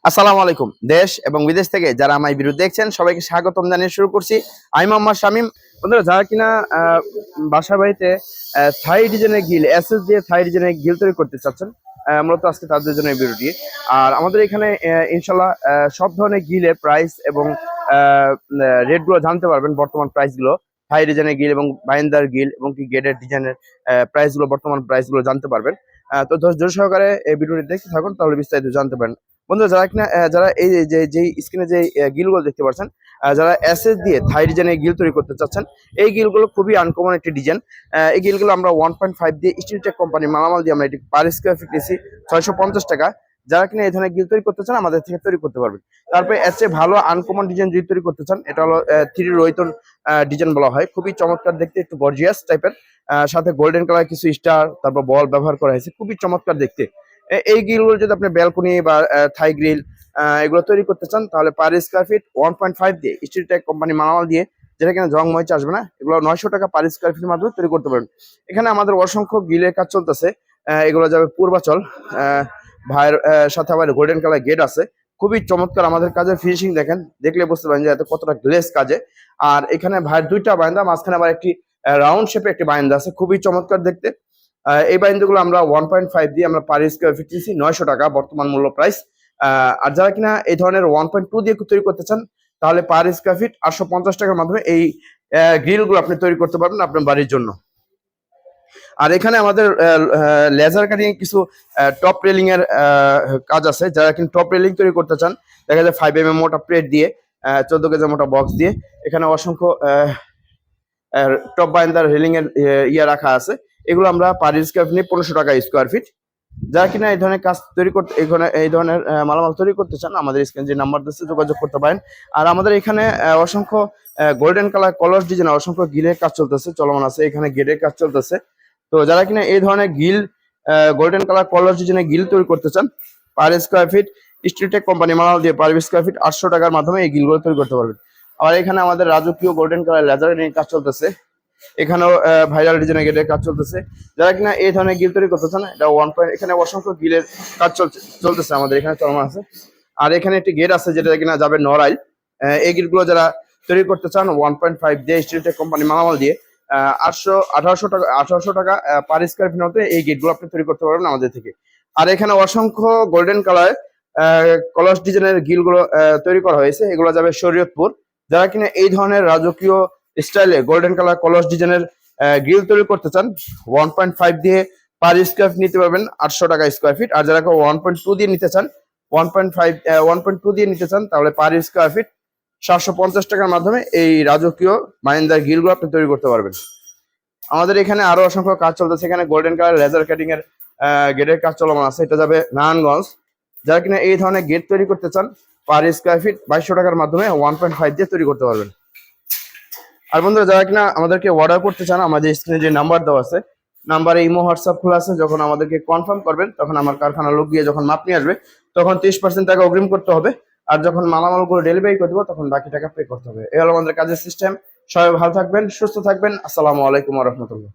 আসসালামু আলাইকুম। দেশ এবং বিদেশ থেকে যারা আমার ভিডিও দেখছেন সবাইকে স্বাগতম জানিয়ে শুরু করছি। আমি মোহাম্মদ শামীম। বন্ধুরা, যারা কিনা বাসা বাড়িতে থাই ডিজাইনের গ্রিল এসএস দিয়ে থাই ডিজাইনের গ্রিল তৈরি করতে চাচ্ছেন, মূলত আজকে তাদের জন্য এই ভিডিওটি। আর আমাদের এখানে ইনশাল্লাহ সব ধরনের গ্রিলের প্রাইস এবং রেট গুলো জানতে পারবেন। বর্তমান প্রাইস গুলো থাই ডিজাইনের গ্রিল এবং বাইন্দার গ্রিল এবং কি গেটের ডিজাইনের প্রাইস গুলো, বর্তমান প্রাইস গুলো জানতে পারবেন। তো ধৈর্য সহকারে এই ভিডিওটি দেখতে থাকুন, তাহলে বিস্তারিত জানতে পারেন। বন্ধুরা, যারা কিনা যারা এই যে স্ক্রিনে যে গিলগুলো দেখতে পাচ্ছেন, যারা এসএস দিয়ে থাই ডিজাইনের গিল তৈরি করতে চাচ্ছেন, এই গিলগুলো খুবই আনকমন একটি ডিজাইন। এই গিলগুলো আমরা 1.5 দিয়ে স্টিলটেক কোম্পানি মালামাল দিয়ে আমরা এটি পার স্কোয়ার ফিট নিয়েছি 650 টাকা। যারা কিনা এই ধরনের গিল তৈরি করতে চান আমাদের থেকে তৈরি করতে পারবেন। তারপরে এর চেয়ে ভালো আনকমন ডিজাইন যদি তৈরি করতে চান, এটা হলো 3 রোহিতন ডিজাইন বলা হয়। খুবই চমৎকার দেখতে, একটু গর্জিয়াস টাইপের, সাথে গোল্ডেন কালার কিছু স্টার তারপর বল ব্যবহার করা হয়েছে, খুবই চমৎকার দেখতে। এই গ্রিলগুলো যদি আপনি ব্যালকনি বা থাই গ্রিল এগুলো তৈরি করতে চান, তাহলে পার স্কোয়ার ফিট 1.5 দিয়ে স্টিলটেক কোম্পানি মালামাল দিয়ে, যেটা কিনা জং মরিচা আসবে না, এগুলো 900 টাকা পার স্কোয়ার ফিটের মাধ্যমে তৈরি করতে পারেন। এখানে আমাদের অসংখ্য গ্রিলের কাজ চলতেছে। এগুলো যাবে পূর্বাচল। ভাইয়ের সাথে আবার গোল্ডেন কালার গেট আছে। খুবই চমৎকার আমাদের কাজের ফিনিশিং দেখেন, দেখলে বুঝতে পারেন যে এত কতটা গ্লেজ কাজে। আর এখানে ভাইয়ের দুইটা বারান্দা, মাঝখানে আবার একটি রাউন্ড শেপে একটি বারান্দা আছে, খুবই চমৎকার দেখতে। এই বারান্দাগুলো আমরা 1.5 দিয়ে আমরা পার স্কোয়ার ফিট নিচ্ছি 900 টাকা বর্তমান মূল্য প্রাইস। আর যারা কিনা এই ধরনের 1.2 দিয়ে তৈরি করতে চান, তাহলে পার স্কোয়ার ফিট 850 টাকার মাধ্যমে এই গ্রিল গুলো আপনি তৈরি করতে পারবেন আপনার বাড়ির জন্য। আর এখানে আমাদের লেজার কাটিং কিছু টপ রেলিং এর কাজ আছে। যারা কিন্তু টপ রেলিং তৈরি করতে চান, দেখা যায় 5mm মোটা প্লেট দিয়ে 14 কেজি মোটা বক্স দিয়ে এখানে অসংখ্য টপ বাইন্দার রেলিং এর ইয়ে রাখা আছে। এগুলো আমরা পার স্কোয়ার ফিট 1500 টাকা স্কোয়ার ফিট। যারা কিনা এই ধরনের কাজ তৈরি করতে, এই ধরনের মালামাল তৈরি করতে চান, আমাদের স্ক্রিনে যে নাম্বার দিচ্ছে যোগাযোগ করতে পারেন। আর আমাদের এখানে অসংখ্য গোল্ডেন কালার কলস ডিজাইন অসংখ্য গিলের কাজ চলতেছে, চলমান আছে। এখানে গেটের কাজ চলতেছে। তো যারা কিনা এই ধরনের গিল গোল্ডেন কালার কলস ডিজাইনের গিল তৈরি করতে চান, per square feet Steeltech company মালামাল দিয়ে পার স্কোয়ার ফিট 800 টাকার মাধ্যমে এই গিলগুলো তৈরি করতে পারবেন। আর এখানে আমাদের রাজকীয় গোল্ডেন কালার লেজার কাজ চলতেছে। এখানেও ভাইরাল ডিজাইনের গেটের কাজ চলতেছে। যারা কিনা এই ধরনের গিল তৈরি করতে চান, এটা 1 এখানে অসংখ্য গিলের কাজ চলতেছে আমাদের এখানে চলমান আছে। আর এখানে একটি গেট আছে যেটা কিনা যাবে নড়াইল। এই গেটগুলো যারা তৈরি করতে চান 1.5 দিয়ে স্টিলটেক কোম্পানি মালামাল দিয়ে 1800 টাকা পার স্কোয়ার ফিট মতো এই গেটগুলো আপনি তৈরি করতে পারবেন আমাদের থেকে। আর এখানে অসংখ্য গোল্ডেন কালার কলস ডিজাইনের গিলগুলো তৈরি করা হয়েছে। এগুলো যাবে শরীয়তপুর। যারা কিনা এই ধরনের রাজকীয় স্টাইলে গোল্ডেন কালার কলস ডিজাইনের গ্রিল তৈরি করতে চান, 1.5 দিয়ে পার স্কোয়ার ফিট নিতে পারবেন 800 টাকা স্কোয়ার ফিট। আর যারা 1.2 দিয়ে নিতে চান, 1.2 দিয়ে নিতে চান, তাহলে পার স্কোয়ার ফিট 750 টাকার মাধ্যমে এই রাজকীয় মাইন্দার গ্রিলগুলো আপনি তৈরি করতে পারবেন। আমাদের এখানে আরো অসংখ্য কাজ চলতেছে। এখানে গোল্ডেন কালার লেজার কাটিং এর গেটের কাজ চলমান আছে। এটা যাবে নারায়ণগঞ্জ। যারা কিনা এই ধরনের গেট তৈরি করতে চান, পার স্কোয়ার ফিট 2200 টাকার মাধ্যমে 1.5 দিয়ে তৈরি করতে পারবেন। আর বন্ধুরা, যারা কিনা আমাদেরকে অর্ডার করতে চান, আমাদের স্ক্রিনে যে নাম্বার দেওয়া আছে, নাম্বারে ইমো হোয়াটসঅ্যাপ খোলা আছে। যখন আমাদেরকে কনফার্ম করবেন, তখন আমার কারখানার লোক গিয়ে যখন মাপ নিয়ে আসবে, তখন 30% টাকা অগ্রিম করতে হবে। আর যখন মালামালগুলো ডেলিভারি করে দেবো, তখন বাকি টাকা পে করতে হবে। এই হলো আমাদের কাজের সিস্টেম। সবাই ভালো থাকবেন, সুস্থ থাকবেন। আসসালামু আলাইকুম ওয়া রাহমাতুল্লাহ।